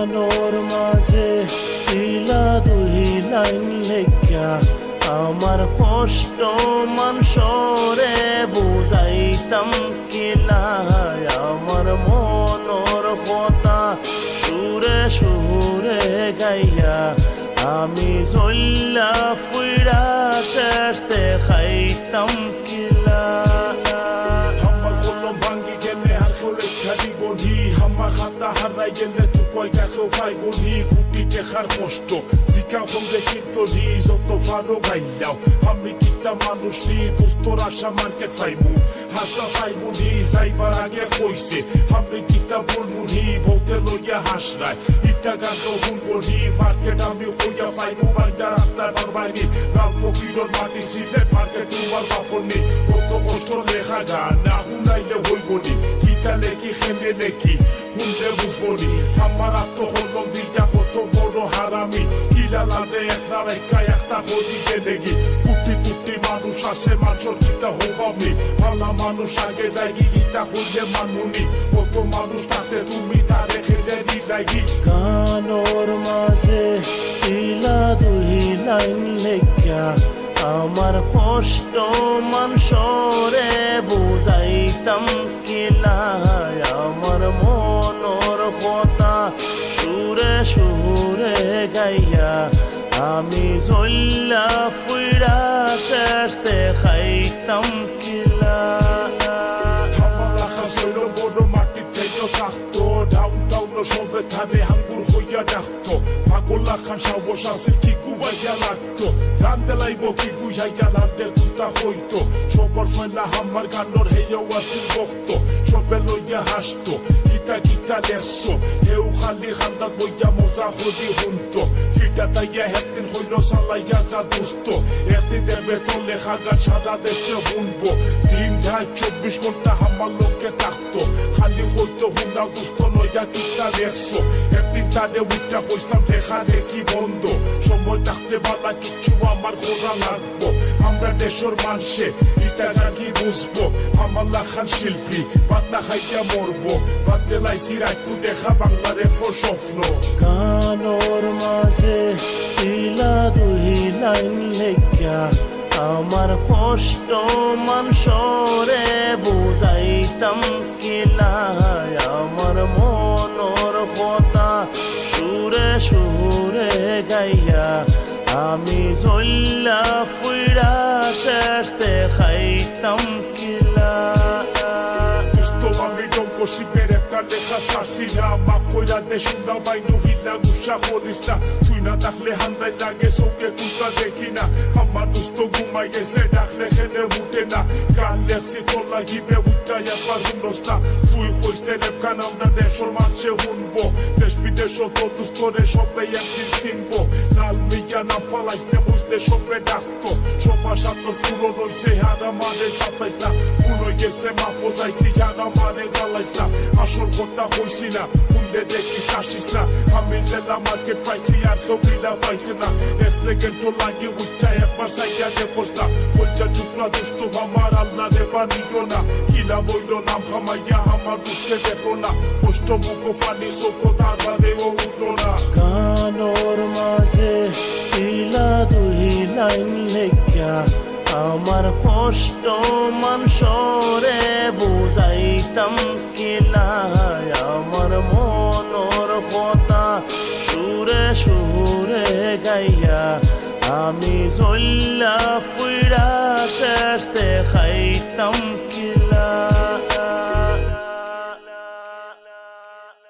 গানোর মাঝে তিলা দুই লাইন লেখা আমার কষ্ট মানুষরে বুঝাইতাম কিলা আমার মনর কথা সুরে সুরে গাইয়া আমি জল্লা ফুইরা শেষতে খাইতাম কিলা আমার কলম ভাঙ্গি গেলে হালকা লেখা দিবনি আমার খাতা হারাই গেলে তুই কয় দেখো ভাইবনি কুটি টেকার কষ্ট জিকা হলে কিন্তু যত ফারো গাইলাও আমি কিতা মানুষ নি দোস্তর আশা মার্কেট পাইমু হাসা পাইমুনি যাইবার আগে কইছে আমি কিতা বলমুনি বলতে লইয়া হাসরায় ইটা গান তো শুনবনি মার্কেট আমি কইয়া পাইমু বাইদা রাস্তায় পারবাইনি লাল ফকিরর মাটি সিলেট মার্কেট তোমার বাপনি কত কষ্ট লেখা গান না শুনাইলে হইবনি কিতা লেখি খেলে লেখি শুনলে বুঝবনি আমার আত্মহলম দিয়া কত বড় হারামি কিলা লাগে একটা রেখা একটা হদি গেলেগি কুটি কুটি মানুষ আসে মানুষের কিতা হবামি ভালা মানুষ আগে যাইগি কিতা হইলে মানুনি কত মানুষ তাতে তুমি তারে খেলে দিলাগি গানোর মাঝে তিলা দুই লাইন লেখা আমার কষ্ট মানুষরে বুঝাইতাম কিলা আমার মনর কথা সুরে সুরে গাইয়া আমি জল্লা ফুইরা শেষতে খাইতাম কিলা আমার রাখা শৈল বড় মাটির থেকে থাকতো ডাউন টাউন সবে ধারে হাঙ্গুর হইয়া ডাকতো পাগলা খান সাবস আছে কি গুবাইয়া লাগতো জানতে লাইব কি বুঝাইয়া লাগতে কুতা হইতো সবর ফেলা আমার গানোর হেয়েও আসিল বক্ত সবে লইয়া হাসতো গীতা গীতা লেখছো হেউ খালি খান্দাত বইয়া মজা হদি হুনতো ফিটা তাইয়া একদিন হইল চালাইয়া যা দুস্ত একদিন দেবে তো লেখা গান সারা দেশে শুনবো দিন ঢাই 24 ঘন্টা আমার লোকে থাকতো খালি হইতো হুন্ডা দুস্ত লইয়া গীতা লেখছো একদিন তাদের উঠটা হইতাম লেখা দেখি বন্ধ সময় থাকতে বালা কিছু আমার খোঁজা লাগবো আমরা দেশের মানুষে ইটা নাকি বুঝবো আমার লাখান শিল্পী পাতলা খাইয়া মরবো বাদে লাইছি রাখু দেখা বাংলারে স্বপ্ন গানোর মাঝে তিলা দুই লাইন লেখা আমার কষ্ট মানুষরে বুঝাইতাম কিলা আমার মনর কথা সুরে সুরে গাইয়া আমি জল্লা ফুইরা শেষতে খাইতাম কিলা আমি ডঙ্ক শিপের একটা লেখা সারছি না মাফ কইরা দে শুননা বাইনু হিলা গুসা করিস না তুই না থাকলে হান্দাই লাগে চোখে কুতা দেখি না আমার দুস্থ ঘুমাই গেছে ডাকলে খেলে উঠে না গান লেখছি তোর লাগিবে উঠাই একবার শুনস না তুই কইতে রেপখান আমরা দেশের মানুষে শুনবো দেশ বিদেশ তোর দুস্থরে সবাই একদিন চিনবো লাল মিয়া নাম পালাইতে বুঝতে সবে ডাকতো সবার সাথে পুরো রইছে হারা মানে সাতাইস না পুরো গেছে মাফ যাইছি জানা মানে জ্বালাইস না আসল কথা হইছি না শুনলে দেখিস আসিস না আমি জেলা মার্কেট পাইছি আর কেউ বিলা পাইছে না এক সেকেন্ড তো লাগে উচ্চায় একবার সাইয়া দেখোস না বলছা চুপলা দুস্থ আমার আল্লাহ রে বানিও না কিলা বইল নাম খামাইয়া আমার দুস্থে দেখো না কষ্ট মুখ ফানি চোখ তার বাদেও উঠলো না গানোর মাঝে তিলা দুই লাইন লেখা আমার কষ্ট মানুষরে বুঝাইতাম কিলা আমার মনর কথা সুরে সুরে গাইয়া আমি জল্লা ফুইরা শেষতে খাইতাম